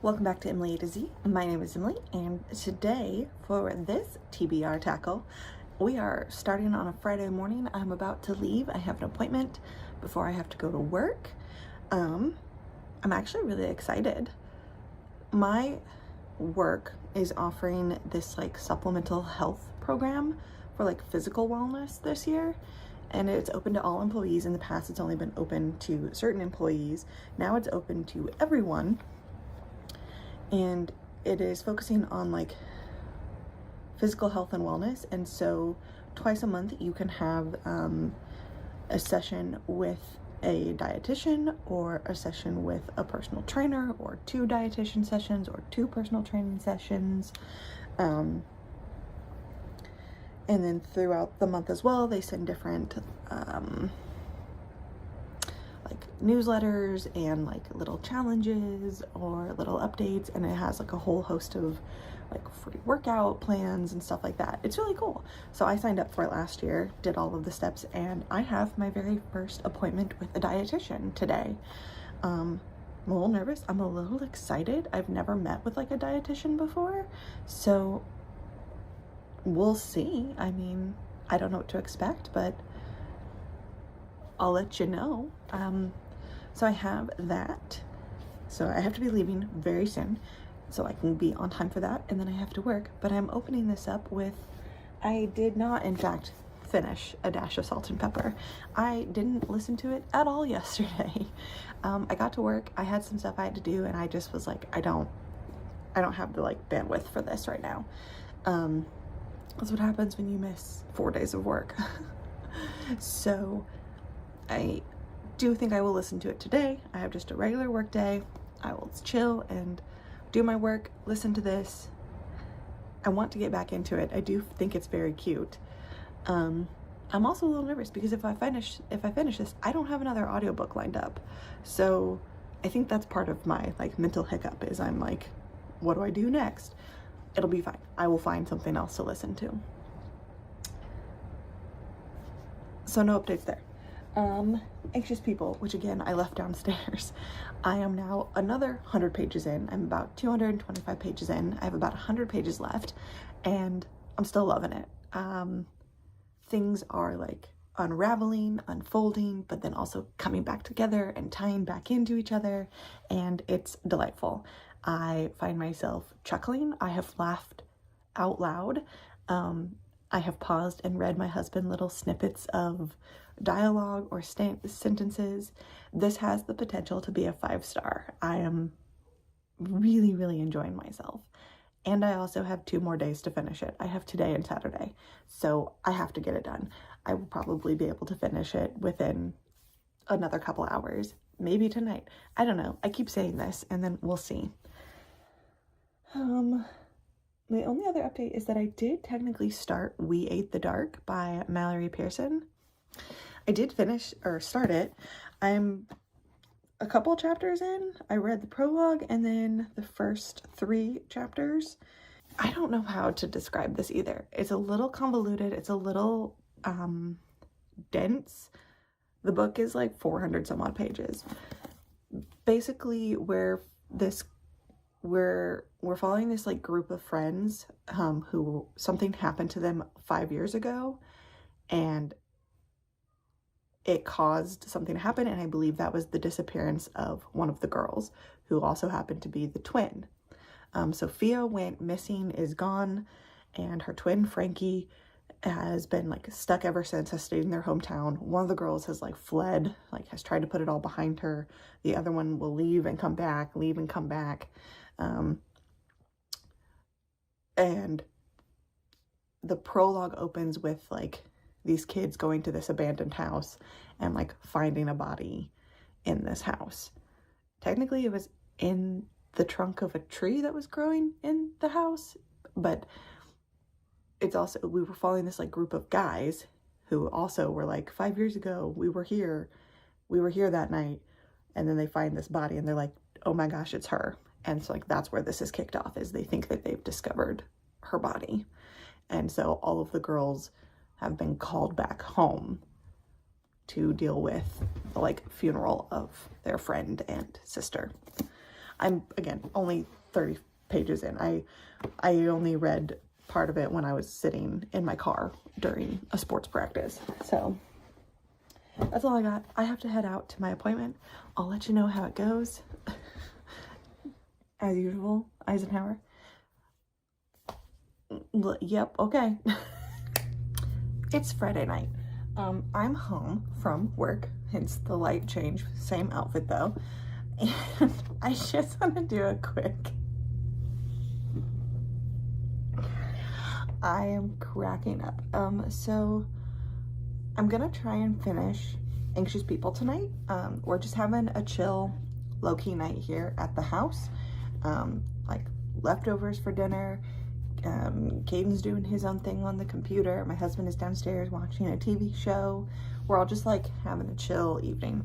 Welcome back to Emily A to Z. My name is Emily, and today for this TBR Tackle, we are starting on a Friday morning. I'm about to leave. I have an appointment before I have to go to work. I'm actually really excited. My work is offering this supplemental health program for physical wellness this year, and it's open to all employees. In the past, it's only been open to certain employees. Now it's open to everyone. And it is focusing on physical health and wellness. And so twice a month you can have a session with a dietitian, or a session with a personal trainer, or 2 dietitian sessions, or 2 personal training sessions. And then throughout the month as well, they send different newsletters and little challenges or little updates, and it has a whole host of free workout plans and stuff like that. It's really cool. So I signed up for it last year, did all of the steps, and I have my very first appointment with a dietitian today. I'm a little nervous. I'm a little excited. I've never met with a dietitian before, so we'll see. I mean, I don't know what to expect, but I'll let you know. So I have that. So I have to be leaving very soon so I can be on time for that, and then I have to work. But I'm opening this up with, I did not in fact finish A Dash of Salt and Pepper. I didn't listen to it at all yesterday. I got to work, I had some stuff I had to do, and I just was like, I don't have the bandwidth for this right now. That's what happens when you miss 4 days of work. So I do think I will listen to it today. I have just a regular work day. I will chill and do my work, listen to this. I want to get back into it. I do think it's very cute. I'm also a little nervous because if I finish this, I don't have another audiobook lined up. So I think that's part of my mental hiccup, is I'm what do I do next? It'll be fine. I will find something else to listen to. So no updates there. Anxious People, which again I left downstairs. I am now another 100 pages in. I'm about 225 pages in. I have about 100 pages left, and I'm still loving it. Things are unraveling, unfolding, but then also coming back together and tying back into each other, and it's delightful. I find myself chuckling. I have laughed out loud. I have paused and read my husband little snippets of dialogue or sentences. This has the potential to be a 5-star. I am really, really enjoying myself. And I also have 2 more days to finish it. I have today and Saturday, so I have to get it done. I will probably be able to finish it within another couple hours, maybe tonight. I don't know. I keep saying this, and then we'll see. My only other update is that I did technically start We Ate the Dark by Mallory Pearson. I did start it. I'm a couple chapters in. I read the prologue and then the first 3 chapters. I don't know how to describe this either. It's a little convoluted. It's a little dense. The book is 400 some odd pages. Basically, we're following this group of friends who something happened to them 5 years ago, and it caused something to happen, and I believe that was the disappearance of one of the girls, who also happened to be the twin. Sophia went missing, is gone, and her twin Frankie has been stuck ever since, has stayed in their hometown. One of the girls has fled, has tried to put it all behind her. The other one will leave and come back, leave and come back. And the prologue opens with these kids going to this abandoned house and finding a body in this house. Technically it was in the trunk of a tree that was growing in the house, but it's also, we were following this group of guys who also were 5 years ago, we were here that night, and then they find this body and they're oh my gosh, it's her. And so that's where this is kicked off, is they think that they've discovered her body. And so all of the girls have been called back home to deal with the funeral of their friend and sister. I'm, again, only 30 pages in. I only read part of it when I was sitting in my car during a sports practice. So that's all I got. I have to head out to my appointment. I'll let you know how it goes. As usual, Eisenhower. Yep, okay. It's Friday night. I'm home from work, hence the light change. Same outfit though. And I just want to do a quick. I am cracking up. So I'm gonna try and finish Anxious People tonight. We're just having a chill, low-key night here at the house. Like leftovers for dinner. Caden's doing his own thing on the computer. My husband is downstairs watching a TV show. We're all just like having a chill evening.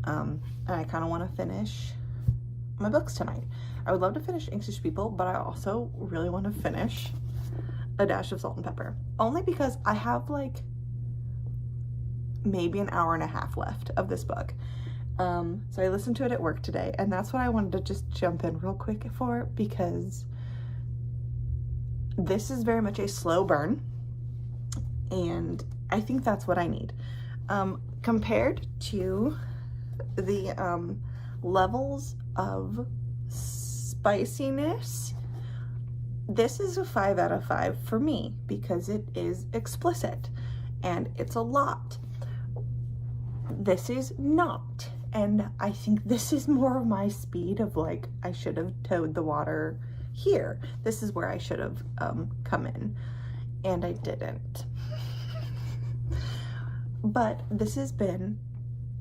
And I kind of want to finish my books tonight. I would love to finish Anxious People, but I also really want to finish A Dash of Salt and Pepper. Only because I have like maybe an hour and a half left of this book. So I listened to it at work today, and that's what I wanted to just jump in real quick for, because this is very much a slow burn, and I think that's what I need. Compared to the levels of spiciness, this is a 5 out of 5 for me, because it is explicit and it's a lot. This is not, and I think this is more of my speed of like, I should have towed the water here. This is where I should have come in, and I didn't. But this has been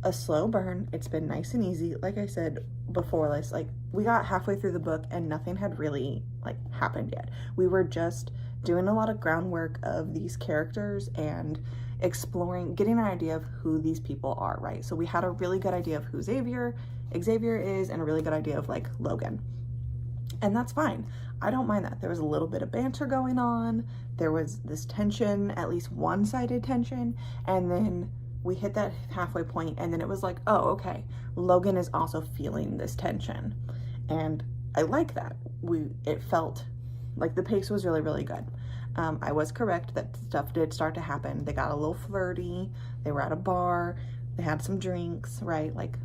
a slow burn. It's been nice and easy. Like I said before, like we got halfway through the book and nothing had really like happened yet. We were just doing a lot of groundwork of these characters and exploring, getting an idea of who these people are, right? So we had a really good idea of who Xavier is, and a really good idea of like Logan. And that's fine. I don't mind that. There was a little bit of banter going on. There was this tension, at least one-sided tension. And then we hit that halfway point, and then it was like, oh, okay, Logan is also feeling this tension. And I like that. It felt like the pace was really, really good. I was correct that stuff did start to happen. They got a little flirty. They were at a bar. They had some drinks, right? Like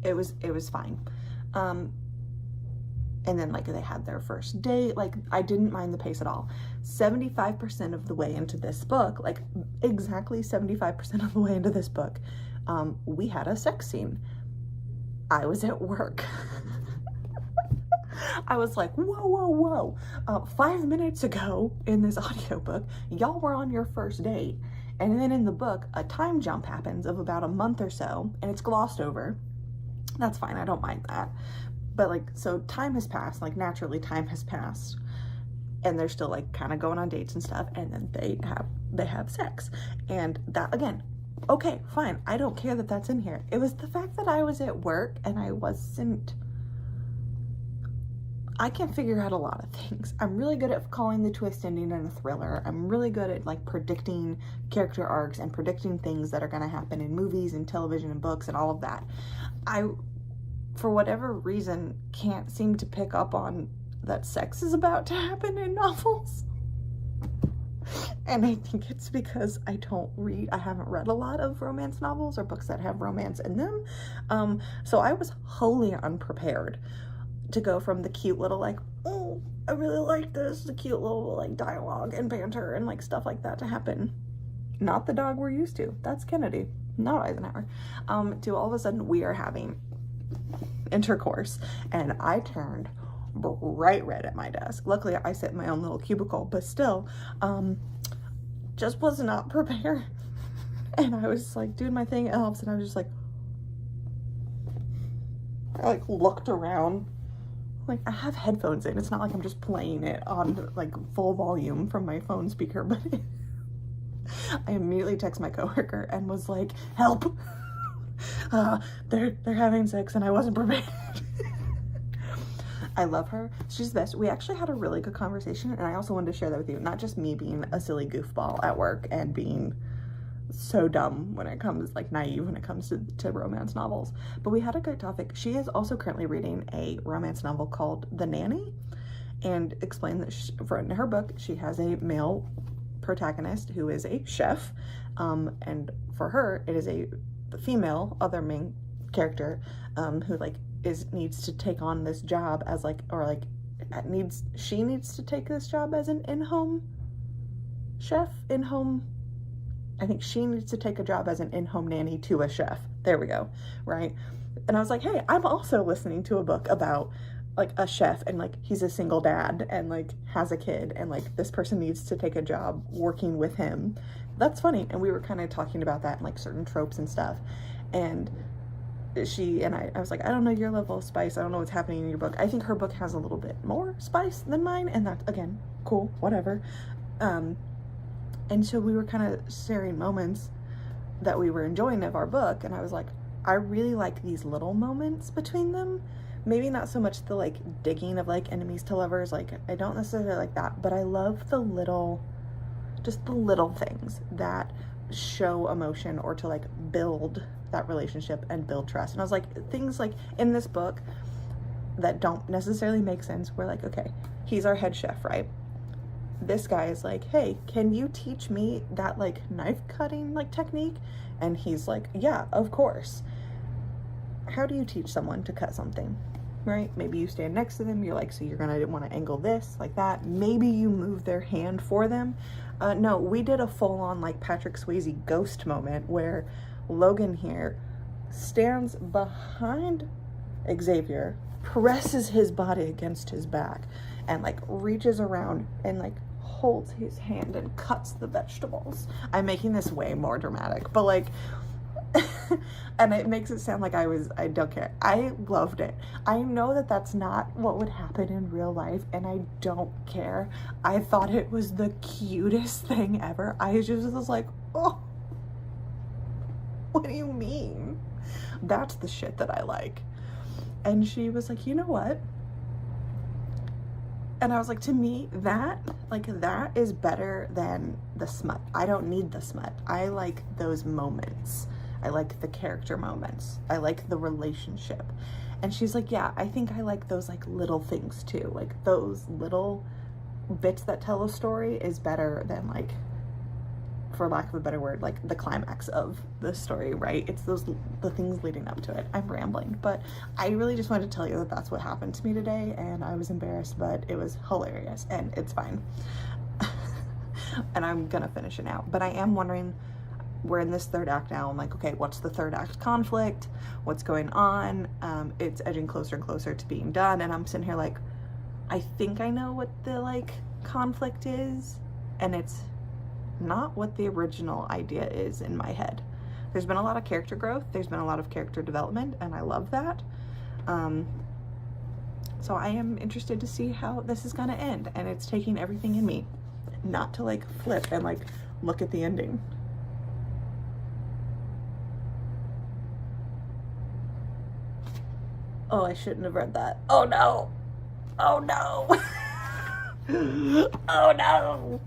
it was fine. And then like they had their first date. Like I didn't mind the pace at all. 75% of the way into this book, like exactly 75% of the way into this book, we had a sex scene. I was at work. I was like, whoa. 5 minutes ago in this audiobook, y'all were on your first date. And then in the book, a time jump happens of about a month or so, and it's glossed over. That's fine, I don't mind that. But like, so time has passed, like naturally time has passed, and they're still like kind of going on dates and stuff, and then they have sex. And that, again, okay, fine. I don't care that that's in here. It was the fact that I was at work and I can figure out a lot of things. I'm really good at calling the twist ending in a thriller. I'm really good at like predicting character arcs and predicting things that are going to happen in movies and television and books and all of that. I, for whatever reason, can't seem to pick up on that sex is about to happen in novels. And I think it's because I haven't read a lot of romance novels or books that have romance in them. So I was wholly unprepared to go from the cute little like, oh, I really like this, the cute little like dialogue and banter and like stuff like that to happen. Not the dog we're used to. That's Kennedy, not Eisenhower. To all of a sudden we are having intercourse, and I turned bright red at my desk. Luckily I sit in my own little cubicle, but still, just was not prepared. And I was like doing my thing else, and I was just like, I like looked around. Like, I have headphones in. It's not like I'm just playing it on like full volume from my phone speaker, but I immediately text my coworker and was like, help. They're having sex and I wasn't prepared. I love her. She's the best. We actually had a really good conversation, and I also wanted to share that with you. Not just me being a silly goofball at work and being so dumb when it comes, like naive when it comes to romance novels. But we had a great topic. She is also currently reading a romance novel called The Nanny, and explained that in her book, she has a male protagonist who is a chef, and for her, it is a female, other main character, who like needs to take on this job as like, or like she needs to take this job as an in-home chef, I think she needs to take a job as an in-home nanny to a chef. There we go, right? And I was like, hey, I'm also listening to a book about like a chef, and like he's a single dad and like has a kid, and like this person needs to take a job working with him. That's funny. And we were kind of talking about that and like certain tropes and stuff. And I was like, I don't know your level of spice. I don't know what's happening in your book. I think her book has a little bit more spice than mine, and that's, again, cool, whatever. And so we were kind of sharing moments that we were enjoying of our book, and I was like, I really like these little moments between them. Maybe not so much the like digging of like enemies to lovers, like I don't necessarily like that, but I love just the little things that show emotion or to like build that relationship and build trust. And I was like, things like in this book that don't necessarily make sense, we're like, okay, he's our head chef, right? This guy is like, hey, can you teach me that like knife cutting like technique? And he's like, yeah, of course. How do you teach someone to cut something, right? Maybe you stand next to them, you're like, so you're gonna want to angle this like that. Maybe you move their hand for them. No, we did a full-on like Patrick Swayze ghost moment where Logan here stands behind Xavier, presses his body against his back, and like reaches around and like holds his hand and cuts the vegetables. I'm making this way more dramatic, but like and it makes it sound like I don't care. I loved it. I know that that's not what would happen in real life, and I don't care. I thought it was the cutest thing ever. I just was like, oh, what do you mean? That's the shit that I like. And she was like, you know what? And I was like, to me, that is better than the smut. I don't need the smut. I like those moments. I like the character moments. I like the relationship. And she's like, yeah, I think I like those like little things too. Like those little bits that tell a story is better than like, for lack of a better word, like the climax of the story, right? It's the things leading up to it. I'm rambling, but I really just wanted to tell you that that's what happened to me today, and I was embarrassed, but it was hilarious, and it's fine. And I'm gonna finish it out, but I am wondering, we're in this third act now. I'm like, okay, what's the third act conflict? What's going on? It's edging closer and closer to being done, and I'm sitting here like, I think I know what the like conflict is, and it's not what the original idea is in my head. There's been a lot of character growth, there's been a lot of character development, and I love that. So I am interested to see how this is gonna end, and it's taking everything in me not to like flip and like look at the ending. Oh, I shouldn't have read that. Oh no. Oh no. Oh no.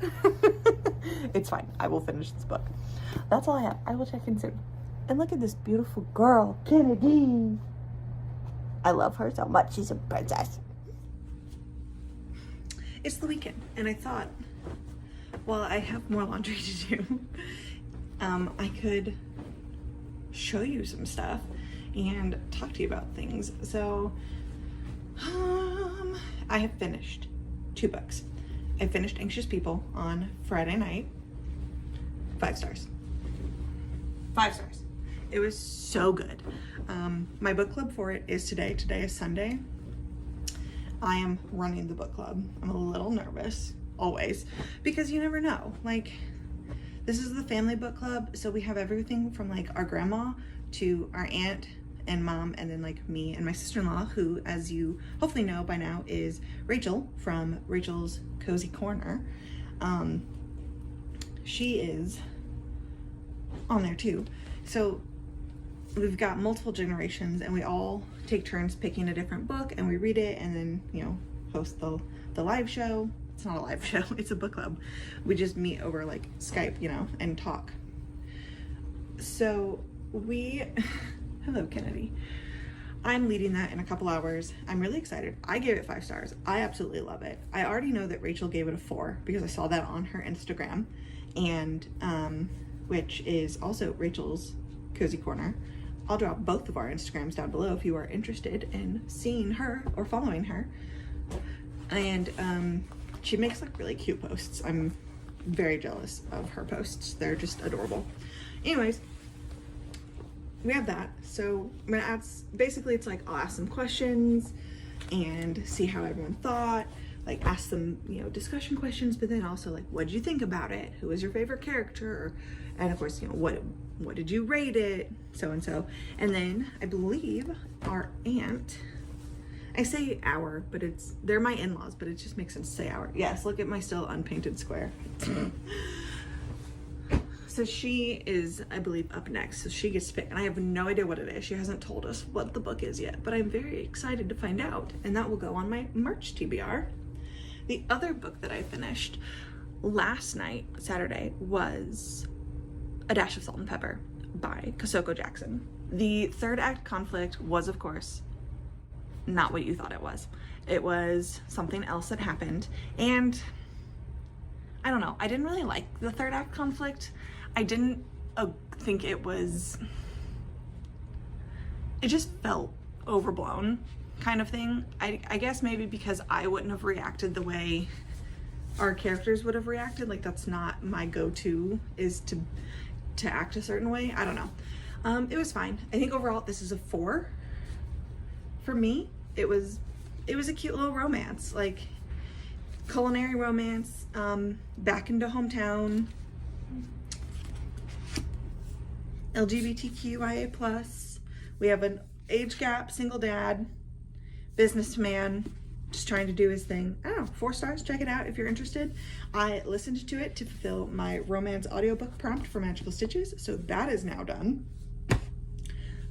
It's fine. I will finish this book. That's all I have. I will check in soon. And look at this beautiful girl, Kennedy. I love her so much. She's a princess. It's the weekend, and I thought, well, I have more laundry to do. I could show you some stuff and talk to you about things. So, I have finished 2 books. I finished Anxious People on Friday night. 5 stars. 5 stars. It was so good. My book club for it is today. Today is Sunday. I am running the book club. I'm a little nervous, always, because you never know. Like, this is the family book club, so we have everything from like our grandma to our aunt and mom, and then like me and my sister-in-law, who, as you hopefully know by now, is Rachel from Rachel's Cozy Corner. She is on there too. So we've got multiple generations, and we all take turns picking a different book, and we read it, and then, you know, host the live show. It's not a live show, it's a book club. We just meet over like Skype, you know, and talk. So hello Kennedy. I'm leading that in a couple hours. I'm really excited. I gave it 5 stars. I absolutely love it. I already know that Rachel gave it a 4 because I saw that on her Instagram, and which is also Rachel's Cozy Corner. I'll drop both of our Instagrams down below if you are interested in seeing her or following her. And she makes like really cute posts. I'm very jealous of her posts. They're just adorable. Anyways, we have that. So I'm gonna ask, basically it's like I'll ask some questions and see how everyone thought, like ask them, you know, discussion questions, but then also like, what did you think about it? Who was your favorite character? And of course, you know, what did you rate it? So and so. And then I believe our aunt, I say our, but they're my in-laws, but it just makes sense to say our. Yes, look at my still unpainted square. So she is, I believe, up next. So she gets to pick, and I have no idea what it is. She hasn't told us what the book is yet, but I'm very excited to find out, and that will go on my March TBR. The other book that I finished last night, Saturday, was A Dash of Salt and Pepper by Kosoko Jackson. The third act conflict was, of course, not what you thought it was. It was something else that happened, and I don't know. I didn't really like the third act conflict. I didn't think it just felt overblown kind of thing. I guess maybe because I wouldn't have reacted the way our characters would have reacted. Like that's not my go-to, is to act a certain way. I don't know. It was fine. I think overall this is a 4 for me. It was a cute little romance, like culinary romance, back into hometown, LGBTQIA+. We have an age gap, single dad, businessman, just trying to do his thing. I don't know, 4 stars, check it out if you're interested. I listened to it to fulfill my romance audiobook prompt for Magical Stitches, so that is now done.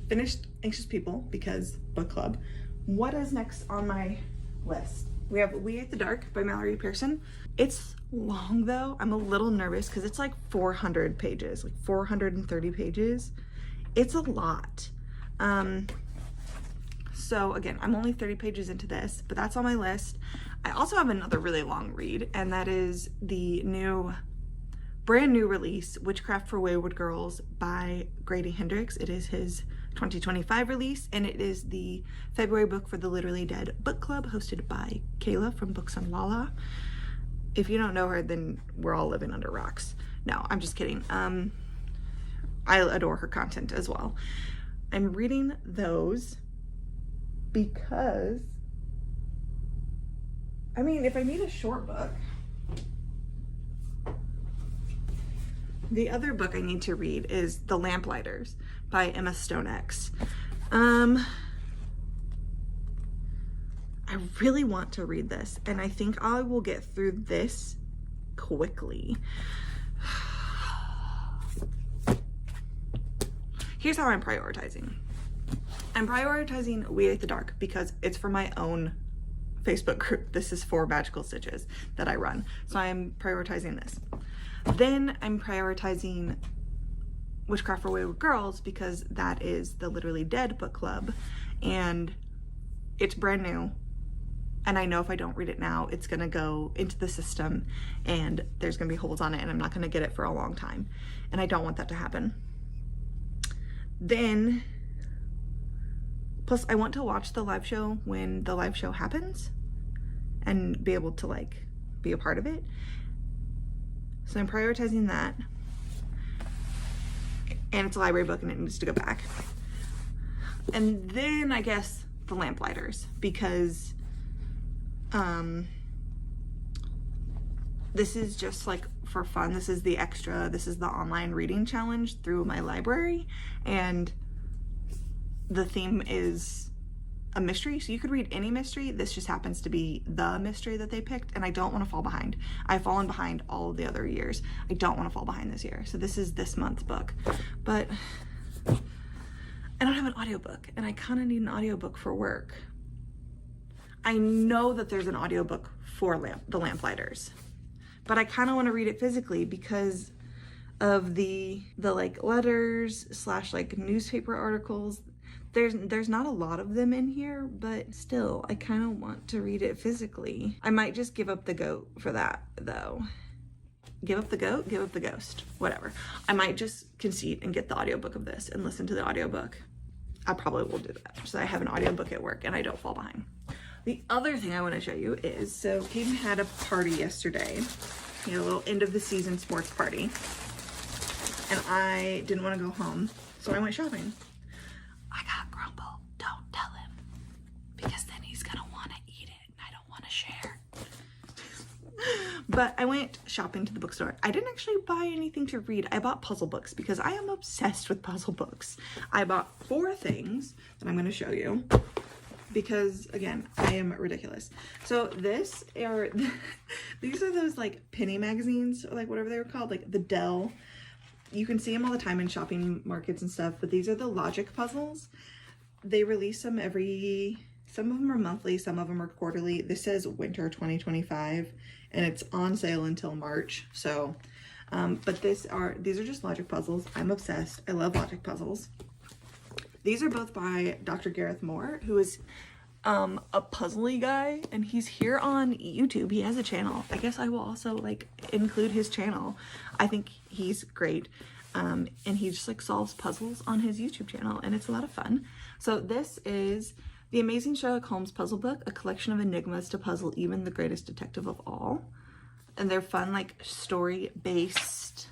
Finished Anxious People because book club. What is next on my list? We have We Ate the Dark by Mallory Pearson. It's long though. I'm a little nervous because it's like 400 pages, like 430 pages. It's a lot. So again, I'm only 30 pages into this, but that's on my list. I also have another really long read, and that is the brand new release, Witchcraft for Wayward Girls by Grady Hendrix. It is his 2025 release, and it is the February book for the Literally Dead book club hosted by Kayla from Books on Lala. If you don't know her, then we're all living under rocks. No, I'm just kidding. I adore her content as well. I'm reading those because, I mean, if I need a short book, the other book I need to read is The Lamplighters by Emma Stonex. I really want to read this, and I think I will get through this quickly. Here's how I'm prioritizing. I'm prioritizing We Ate the Dark because it's for my own Facebook group. This is for Magical Stitches that I run. So I'm prioritizing this. Then I'm prioritizing Witchcraft for Wayward Girls because that is the Literally Dead book club, and it's brand new. And I know if I don't read it now, it's gonna go into the system and there's gonna be holes on it and I'm not gonna get it for a long time. And I don't want that to happen. Then, plus I want to watch the live show when the live show happens and be able to like be a part of it. So I'm prioritizing that. And it's a library book and it needs to go back. And then I guess The Lamplighters, because this is just like for fun. This is the extra, this is the online reading challenge through my library, and the theme is a mystery, so you could read any mystery. This just happens to be the mystery that they picked, and I don't want to fall behind. I've fallen behind all of the other years. I don't want to fall behind this year, so this is this month's book. But I don't have an audiobook, and I kind of need an audiobook for work. I know that there's an audiobook for The Lamplighters, but I kind of want to read it physically because of the like letters slash like newspaper articles. There's not a lot of them in here, but still, I kind of want to read it physically. I might just give up the goat for that though. Give up the goat, give up the ghost, whatever. I might just concede and get the audiobook of this and listen to the audiobook. I probably will do that so I have an audiobook at work and I don't fall behind. The other thing I want to show you is, so Caden had a party yesterday, you know, a little end of the season sports party, and I didn't want to go home, so I went shopping. I got Grumble, don't tell him, because then he's gonna want to eat it and I don't want to share. But I went shopping to the bookstore. I didn't actually buy anything to read. I bought puzzle books because I am obsessed with puzzle books. I bought 4 things that I'm going to show you because, again, I am ridiculous. So these are those like penny magazines, or like whatever they were called, like the Dell. You can see them all the time in shopping markets and stuff, but these are the logic puzzles. They release them some of them are monthly, some of them are quarterly. This says winter 2025 and it's on sale until March. So, but these are just logic puzzles. I'm obsessed. I love logic puzzles. These are both by Dr. Gareth Moore, who is a puzzly guy, and he's here on YouTube. He has a channel. I guess I will also like include his channel. I think he's great. And he just like solves puzzles on his YouTube channel, and it's a lot of fun. So this is The Amazing Sherlock Holmes Puzzle Book, a collection of enigmas to puzzle even the greatest detective of all. And they're fun, like story-based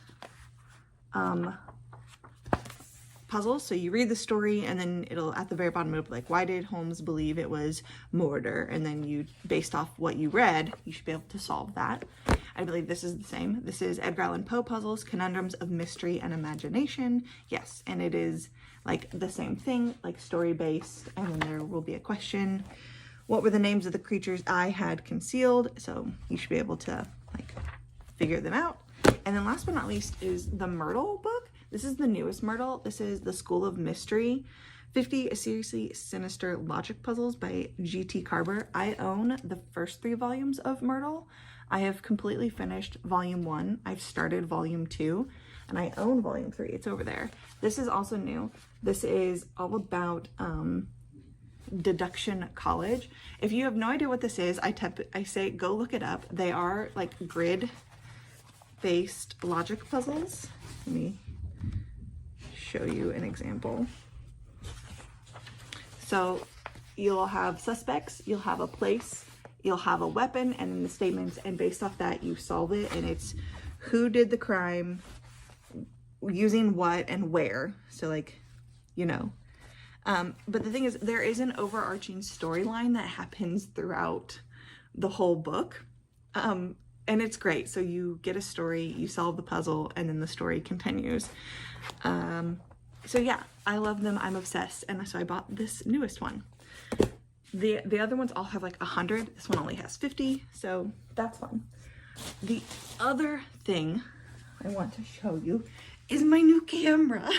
puzzles. So you read the story and then it'll, at the very bottom, it'll be like, why did Holmes believe it was murder? And then you, based off what you read, you should be able to solve that. I believe this is the same. This is Edgar Allan Poe puzzles, conundrums of mystery and imagination. Yes, and it is like the same thing, like story-based, and then there will be a question. What were the names of the creatures I had concealed? So you should be able to like figure them out. And then last but not least is the Myrtle book. This is the newest Myrtle. This is The School of Mystery, 50 Seriously Sinister Logic Puzzles by G.T. Carver. I own the first 3 volumes of Myrtle. I have completely finished volume 1. I've started volume 2, and I own volume 3. It's over there. This is also new. This is all about Deduction College. If you have no idea what this is, I say go look it up. They are like grid-based logic puzzles. Let me show you an example. So you'll have suspects, you'll have a place, you'll have a weapon, and then the statements, and based off that you solve it, and it's who did the crime, using what, and where. So like, you know. But the thing is, there is an overarching storyline that happens throughout the whole book. And it's great. So you get a story, you solve the puzzle, and then the story continues. So yeah, I love them. I'm obsessed. And so I bought this newest one. The other ones all have like 100. This one only has 50. So that's fun. The other thing I want to show you is my new camera.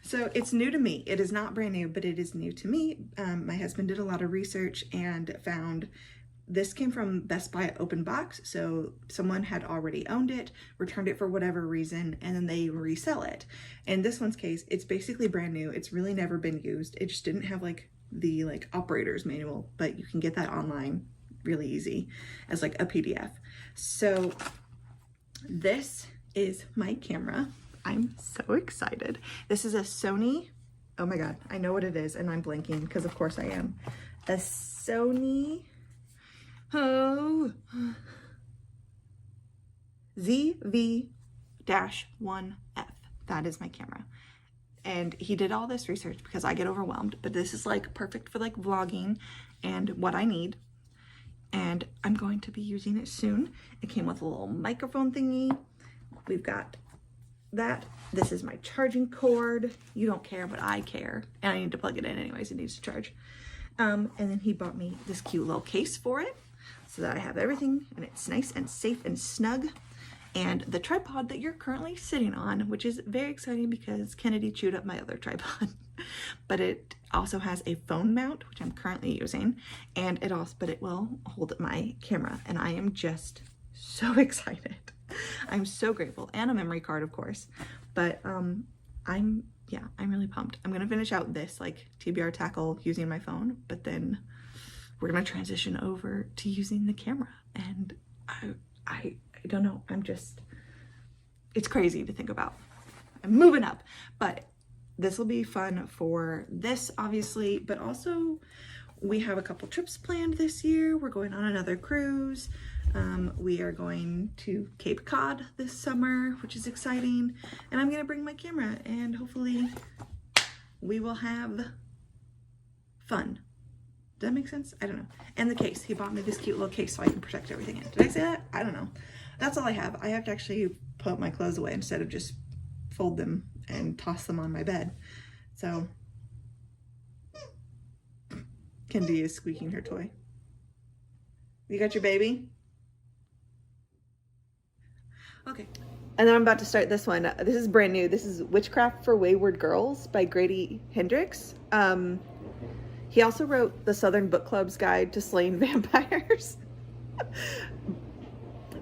So it's new to me. It is not brand new, but it is new to me. My husband did a lot of research and found this came from Best Buy Open Box. So someone had already owned it, returned it for whatever reason, and then they resell it. In this one's case, it's basically brand new. It's really never been used. It just didn't have like the operator's manual, but you can get that online really easy as like a PDF. So this is my camera. I'm so excited. This is a Sony, oh my God, I know what it is, and I'm blanking because of course I am. A Sony, ZV-1F. That is my camera. And he did all this research because I get overwhelmed, but this is like perfect for like vlogging and what I need. And I'm going to be using it soon. It came with a little microphone thingy. We've got that. This is my charging cord. You don't care, but I care. And I need to plug it in anyways. It needs to charge. And then he bought me this cute little case for it so that I have everything and it's nice and safe and snug. And the tripod that you're currently sitting on, which is very exciting because Kennedy chewed up my other tripod. But it also has a phone mount, which I'm currently using, and it will hold my camera, and I am just so excited. I'm so grateful. And a memory card, of course. But I'm really pumped. I'm gonna finish out this like TBR Tackle using my phone, but then we're gonna transition over to using the camera. And I don't know, it's crazy to think about. I'm moving up, but this will be fun for this, obviously, but also we have a couple trips planned this year. We're going on another cruise. We are going to Cape Cod this summer, which is exciting. And I'm gonna bring my camera and hopefully we will have fun. Does that make sense? I don't know. And the case, he bought me this cute little case so I can protect everything in it. Did I say that? I don't know. That's all I have. I have to actually put my clothes away instead of just fold them and toss them on my bed. So, Kendi is squeaking her toy. You got your baby? Okay. And then I'm about to start this one. This is brand new. This is Witchcraft for Wayward Girls by Grady Hendrix. He also wrote the Southern Book Club's Guide to Slaying Vampires.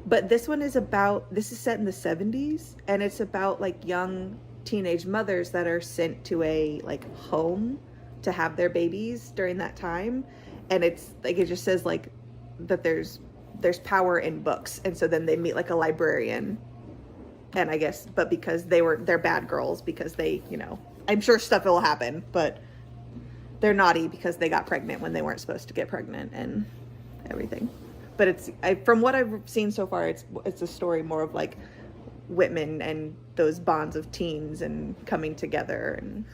But this one is set in the 70s, and it's about like young teenage mothers that are sent to a like home to have their babies during that time. And it's like, it just says like that there's power in books. And so then they meet like a librarian, and I guess, but because they're bad girls because they, you know, I'm sure stuff will happen, but they're naughty because they got pregnant when they weren't supposed to get pregnant and everything. But from what I've seen so far, it's a story more of like Whitman and those bonds of teens and coming together. And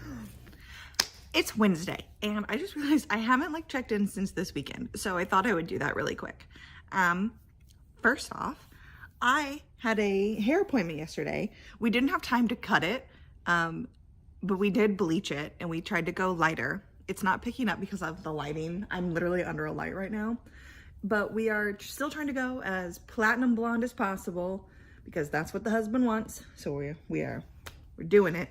it's Wednesday, and I just realized I haven't like checked in since this weekend, so I thought I would do that really quick. First off, I had a hair appointment yesterday. We didn't have time to cut it, but we did bleach it, and we tried to go lighter. It's not picking up because of the lighting. I'm literally under a light right now. But we are still trying to go as platinum blonde as possible because that's what the husband wants. So we're doing it.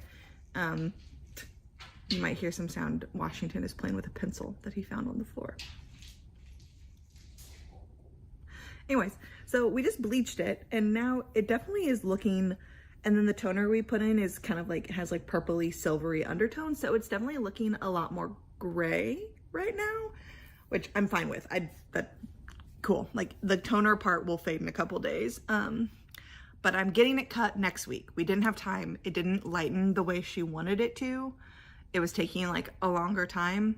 You might hear some sound. Washington is playing with a pencil that he found on the floor. Anyways, so we just bleached it, and now it definitely is looking, and then the toner we put in is kind of like, has like purpley silvery undertones. So it's definitely looking a lot more gray right now, which I'm fine with. Cool. Like the toner part will fade in a couple days. But I'm getting it cut next week. We didn't have time. It didn't lighten the way she wanted it to. It was taking like a longer time.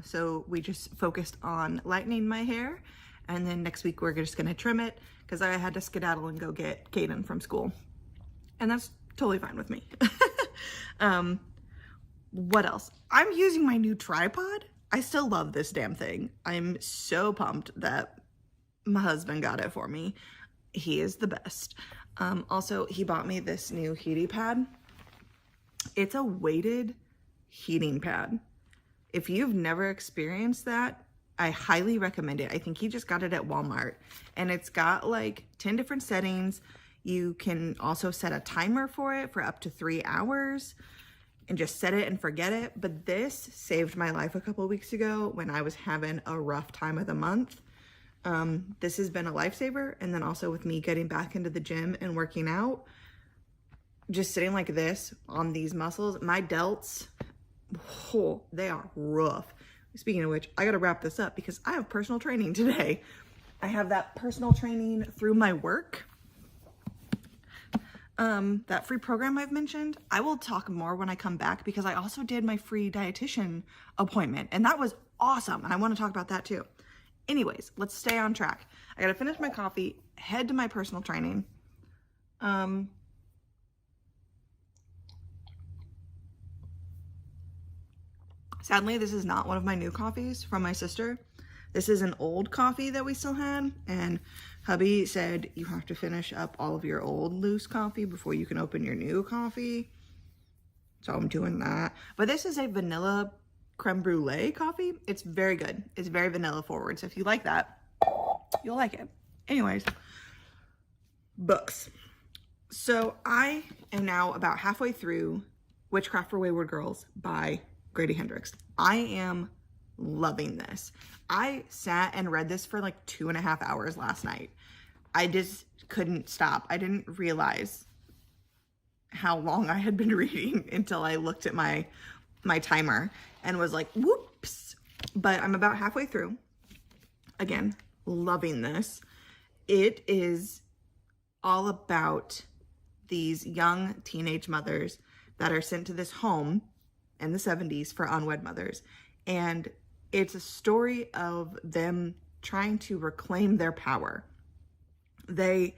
So we just focused on lightening my hair. And then next week we're just gonna trim it because I had to skedaddle and go get Kaden from school. And that's totally fine with me. What else? I'm using my new tripod. I still love this damn thing. I'm so pumped that my husband got it for me. He is the best. Also, he bought me this new heating pad. It's a weighted heating pad. If you've never experienced that, I highly recommend it. I think he just got it at Walmart, and it's got like 10 different settings. You can also set a timer for it for up to 3 hours and just set it and forget it. But this saved my life a couple weeks ago when I was having a rough time of the month. This has been a lifesaver. And then also with me getting back into the gym and working out, just sitting like this on these muscles, my delts, oh, they are rough. Speaking of which, I gotta wrap this up because I have personal training today. I have that personal training through my work. That free program I've mentioned, I will talk more when I come back because I also did my free dietitian appointment, and that was awesome. And I want to talk about that too. Anyways, let's stay on track. I gotta finish my coffee, head to my personal training. Sadly, this is not one of my new coffees from my sister. This is an old coffee that we still had, and hubby said you have to finish up all of your old loose coffee before you can open your new coffee. So I'm doing that. But this is a vanilla creme brulee coffee. It's very good. It's very vanilla forward. So if you like that, you'll like it. Anyways, books. So I am now about halfway through Witchcraft for Wayward Girls by Grady Hendrix. I am loving this. I sat and read this for like 2.5 hours last night. I just couldn't stop. I didn't realize how long I had been reading until I looked at my timer and was like, whoops. But I'm about halfway through. Again, loving this. It is all about these young teenage mothers that are sent to this home in the 70s for unwed mothers. And it's a story of them trying to reclaim their power. They've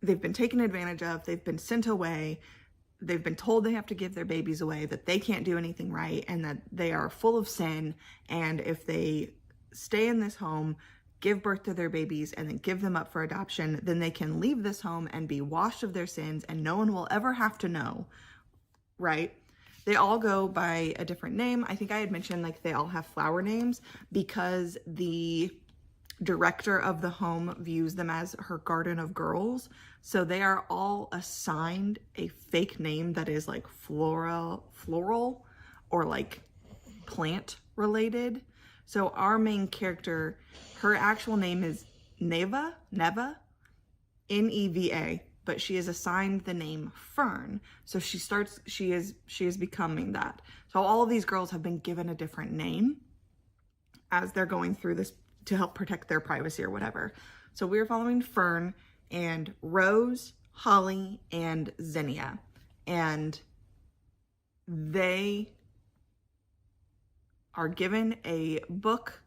been taken advantage of, they've been sent away, they've been told they have to give their babies away, that they can't do anything right, and that they are full of sin, and if they stay in this home, give birth to their babies, and then give them up for adoption, then they can leave this home and be washed of their sins, and no one will ever have to know, right? They all go by a different name. I think I had mentioned like they all have flower names because the director of the home views them as her garden of girls. So they are all assigned a fake name that is like floral or like plant related. So our main character, her actual name is Neva, N-E-V-A, but she is assigned the name Fern. So she is becoming that. So all of these girls have been given a different name as they're going through this to help protect their privacy or whatever. So we're following Fern and Rose, Holly, and Zinnia. And they are given a book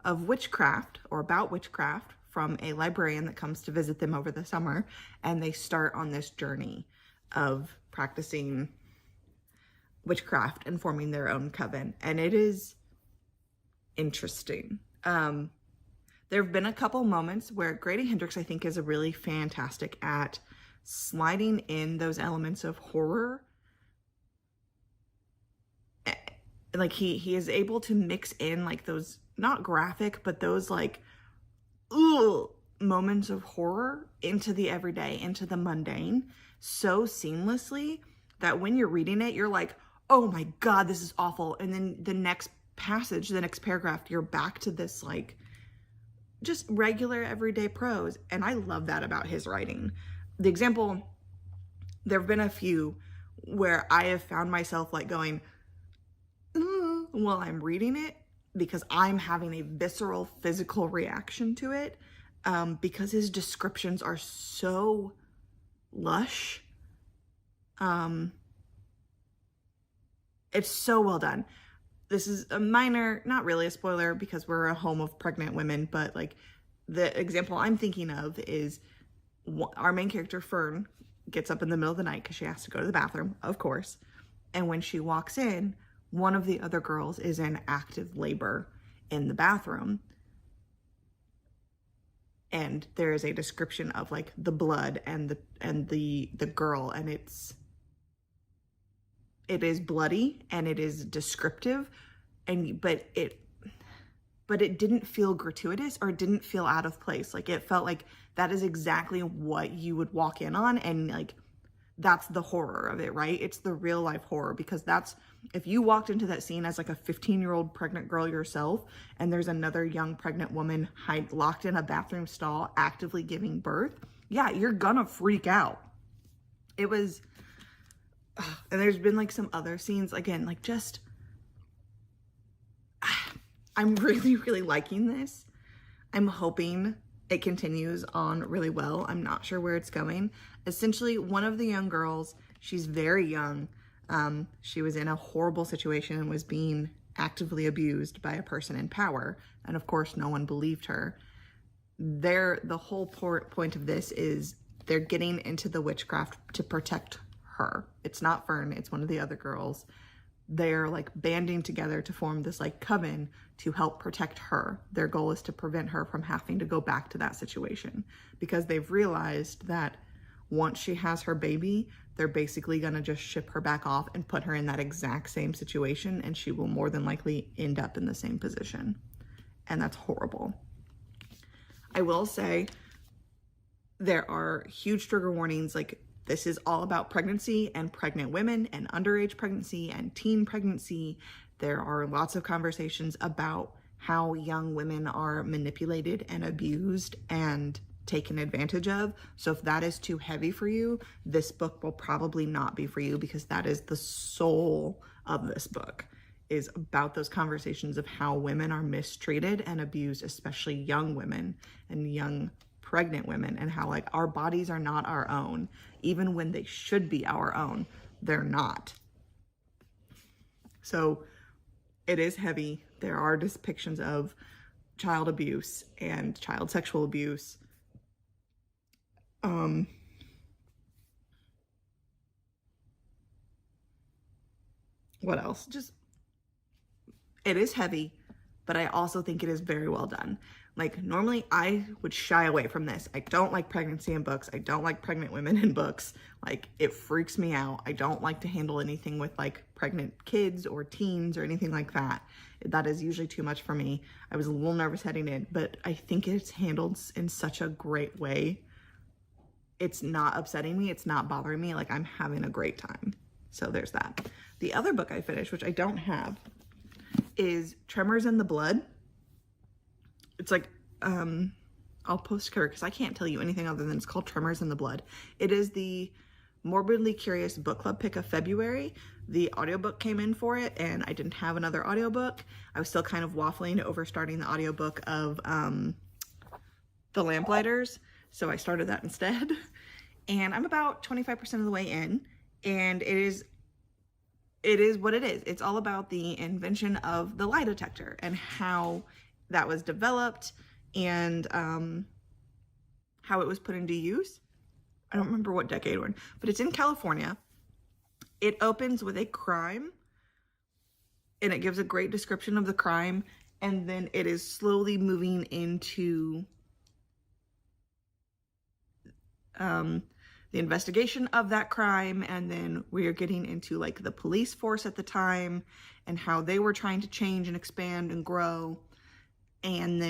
of witchcraft or about witchcraft from a librarian that comes to visit them over the summer. And they start on this journey of practicing witchcraft and forming their own coven. And it is interesting. There have been a couple moments where Grady Hendrix, I think, is a really fantastic at sliding in those elements of horror. Like he is able to mix in like those, not graphic, but those like, moments of horror into the everyday, into the mundane so seamlessly that when you're reading it, you're like, oh my God, this is awful. And then the next passage, the next paragraph, you're back to this like just regular everyday prose. And I love that about his writing. The example, there have been a few where I have found myself like going, while I'm reading it, because I'm having a visceral physical reaction to it, because his descriptions are so lush. It's so well done. This is a minor, not really a spoiler because we're a home of pregnant women, but like the example I'm thinking of is our main character, Fern, gets up in the middle of the night because she has to go to the bathroom, of course. And when she walks in, one of the other girls is in active labor in the bathroom. And there is a description of like the blood and the girl, and it is bloody and it is descriptive, but it didn't feel gratuitous or it didn't feel out of place. Like it felt like that is exactly what you would walk in on, and like that's the horror of it, right? It's the real life horror, because that's, if you walked into that scene as like a 15-year-old pregnant girl yourself, and there's another young pregnant woman locked in a bathroom stall actively giving birth, yeah, you're gonna freak out. It was, and there's been like some other scenes, again, like just, I'm really, really liking this. I'm hoping it continues on really well. I'm not sure where it's going. Essentially, one of the young girls, she's very young. She was in a horrible situation and was being actively abused by a person in power. And of course, no one believed her. The whole point of this is they're getting into the witchcraft to protect her. It's not Fern, it's one of the other girls. They're like banding together to form this like coven to help protect her. Their goal is to prevent her from having to go back to that situation, because they've realized that once she has her baby, they're basically gonna just ship her back off and put her in that exact same situation, and she will more than likely end up in the same position. And that's horrible. I will say there are huge trigger warnings. Like, this is all about pregnancy and pregnant women and underage pregnancy and teen pregnancy. There are lots of conversations about how young women are manipulated and abused and taken advantage of. So if that is too heavy for you, this book will probably not be for you, because that is the soul of this book, is about those conversations of how women are mistreated and abused, especially young women and young pregnant women, and how like our bodies are not our own. Even when they should be our own, they're not. So it is heavy. There are depictions of child abuse and child sexual abuse. What else? Just, it is heavy, but I also think it is very well done. Like, normally I would shy away from this. I don't like pregnancy in books. I don't like pregnant women in books. Like, it freaks me out. I don't like to handle anything with like pregnant kids or teens or anything like that. That is usually too much for me. I was a little nervous heading in, but I think it's handled in such a great way. It's not upsetting me. It's not bothering me. Like, I'm having a great time. So there's that. The other book I finished, which I don't have, is Tremors in the Blood. It's like, I'll post a cover because I can't tell you anything other than it's called Tremors in the Blood. It is the Morbidly Curious book club pick of February. The audiobook came in for it, and I didn't have another audiobook. I was still kind of waffling over starting the audiobook of The Lamplighters, so I started that instead. And I'm about 25% of the way in, and it is what it is. It's all about the invention of the lie detector and how that was developed, and how it was put into use. I don't remember what decade we're in, but it's in California. It opens with a crime, and it gives a great description of the crime, and then it is slowly moving into the investigation of that crime, and then we are getting into like the police force at the time and how they were trying to change and expand and grow. And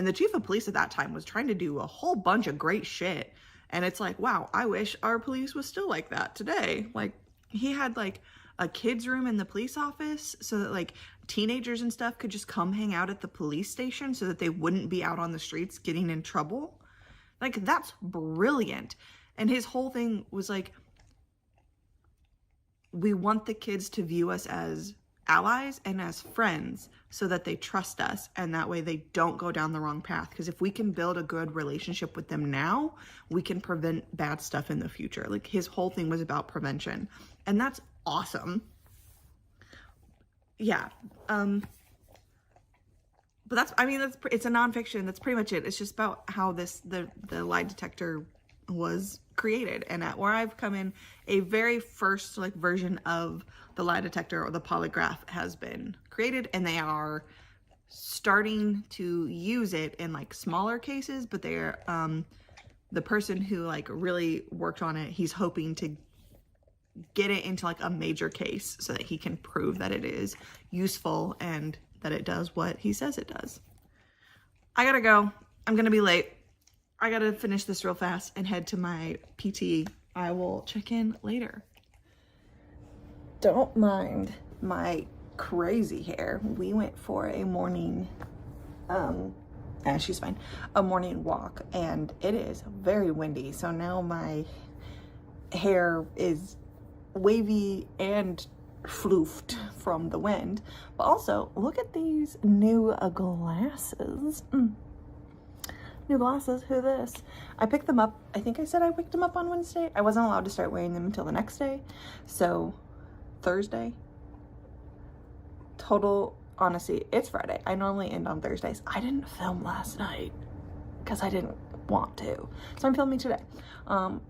the chief of police at that time was trying to do a whole bunch of great shit. And it's like, wow, I wish our police was still like that today. Like, he had like a kids room in the police office so that like teenagers and stuff could just come hang out at the police station so that they wouldn't be out on the streets getting in trouble. Like, that's brilliant. And his whole thing was like, we want the kids to view us as allies and as friends so that they trust us, and that way they don't go down the wrong path. Because if we can build a good relationship with them now, we can prevent bad stuff in the future. Like, his whole thing was about prevention, and that's awesome. Yeah. But that's, I mean, it's a nonfiction. That's pretty much it. It's just about how the lie detector was created, and at where I've come in, a very first like version of the lie detector or the polygraph has been created, and they are starting to use it in like smaller cases, but they're the person who like really worked on it, he's hoping to get it into like a major case so that he can prove that it is useful and that it does what he says it does. I gotta go. I'm gonna be late. I gotta finish this real fast and head to my PT. I will check in later. Don't mind my crazy hair. We went for a morning, she's fine, a morning walk, and it is very windy. So now my hair is wavy and floofed from the wind. But also, look at these new glasses. New glasses, who this? I picked them up, I think I said I picked them up on Wednesday. I wasn't allowed to start wearing them until the next day. So Thursday, total honesty, it's Friday. I normally end on Thursdays. I didn't film last night because I didn't want to. So I'm filming today.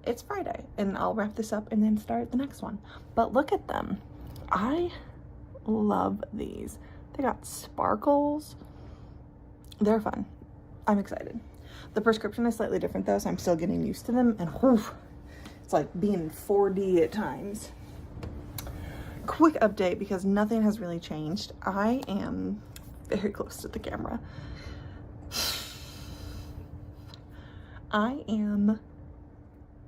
It's Friday, and I'll wrap this up and then start the next one. But look at them. I love these. They got sparkles. They're fun. I'm excited. The prescription is slightly different though, so I'm still getting used to them, and whew, it's like being 4D at times. Quick update, because nothing has really changed. I am very close to the camera. I am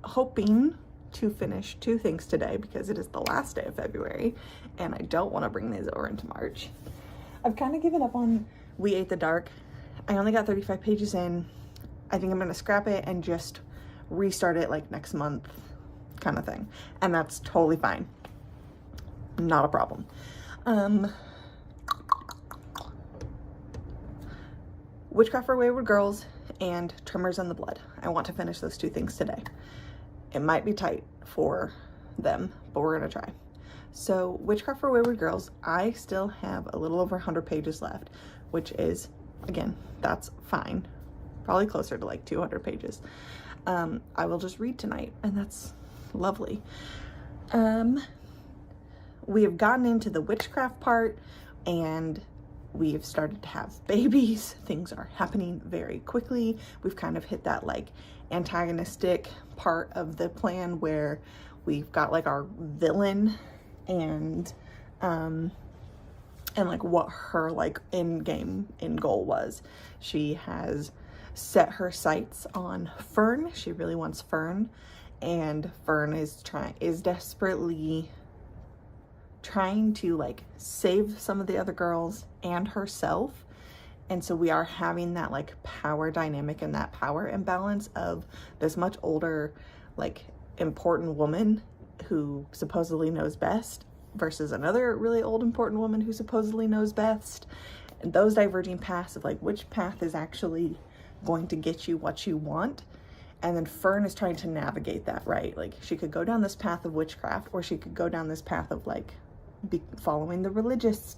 hoping to finish 2 things today because it is the last day of February and I don't want to bring these over into March. I've kind of given up on We Ate the Dark. I only got 35 pages in. I think I'm gonna scrap it and just restart it like next month kind of thing. And that's totally fine. Not a problem. Witchcraft for Wayward Girls and Tremors in the Blood. I want to finish those 2 things today. It might be tight for them, but we're gonna try. So Witchcraft for Wayward Girls, I still have a little over 100 pages left, which is, again, that's fine. Probably closer to like 200 pages. I will just read tonight, and that's lovely. We have gotten into the witchcraft part, and we have started to have babies. Things are happening very quickly. We've kind of hit that like antagonistic part of the plan where we've got like our villain and like what her like end goal was. She has set her sights on Fern. She really wants Fern, and Fern is desperately trying to like save some of the other girls and herself. And so we are having that like power dynamic and that power imbalance of this much older, like important woman who supposedly knows best versus another really old important woman who supposedly knows best. And those diverging paths of like which path is actually going to get you what you want. And then Fern is trying to navigate that, right? Like she could go down this path of witchcraft, or she could go down this path of like following the religious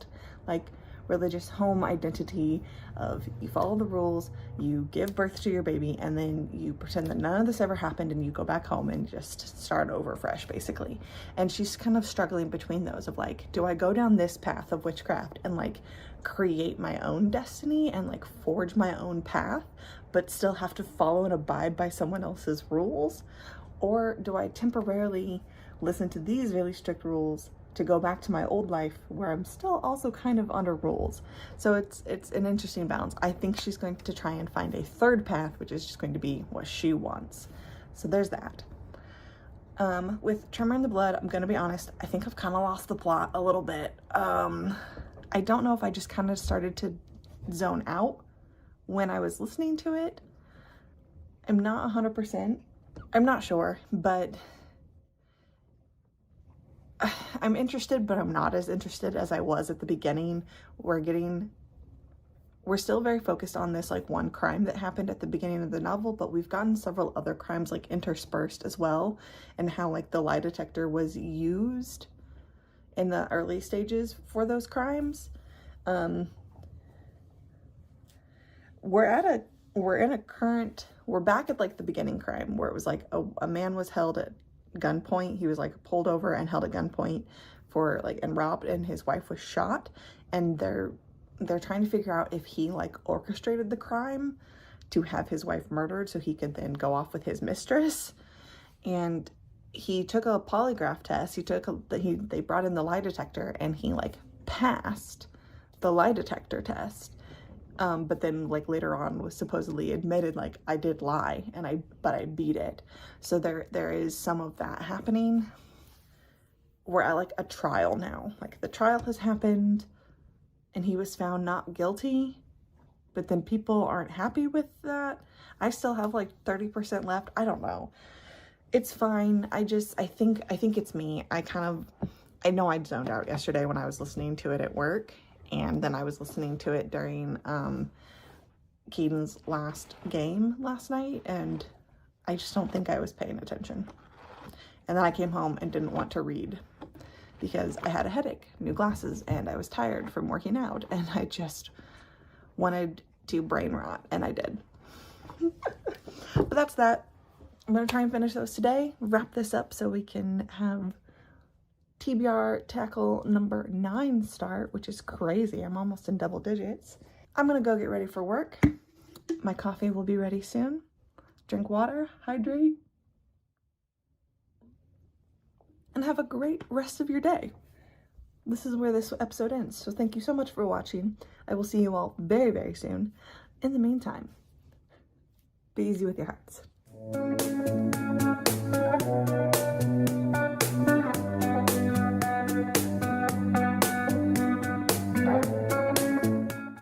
home identity of you follow the rules, you give birth to your baby, and then you pretend that none of this ever happened, and you go back home and just start over fresh, basically. And she's kind of struggling between those of like, do I go down this path of witchcraft and like create my own destiny and like forge my own path, but still have to follow and abide by someone else's rules? Or do I temporarily listen to these really strict rules to go back to my old life where I'm still also kind of under rules? So it's an interesting balance. I think she's going to try and find a third path, which is just going to be what she wants. So there's that. With Tremor in the Blood, I'm gonna be honest, I think I've kind of lost the plot a little bit. I don't know if I just kind of started to zone out when I was listening to it. I'm not 100%. I'm not sure, but I'm interested, but I'm not as interested as I was at the beginning. We're still very focused on this like one crime that happened at the beginning of the novel, but we've gotten several other crimes like interspersed as well, and how like the lie detector was used in the early stages for those crimes. We're back at like the beginning crime where it was like a man was held at gunpoint. He was like pulled over and held at gunpoint for like and robbed, and his wife was shot, and they're trying to figure out if he like orchestrated the crime to have his wife murdered so he could then go off with his mistress. And he took a polygraph test. They brought in the lie detector, and he like passed the lie detector test. But then like later on was supposedly admitted like, I did lie, but I beat it. So there is some of that happening. We're at like a trial now. Like the trial has happened and he was found not guilty, but then people aren't happy with that. I still have like 30% left. I don't know. It's fine. I think it's me. I know I zoned out yesterday when I was listening to it at work, and then I was listening to it during Keaton's last game last night, and I just don't think I was paying attention. And then I came home and didn't want to read because I had a headache, new glasses, and I was tired from working out, and I just wanted to brain rot, and I did. But that's that. I'm gonna try and finish those today, wrap this up so we can have TBR Tackle number 9 start, which is crazy. I'm almost in double digits. I'm gonna go get ready for work. My coffee will be ready soon. Drink water, hydrate, and have a great rest of your day. This is where this episode ends, so thank you so much for watching. I will see you all very, very soon. In the meantime, be easy with your hearts.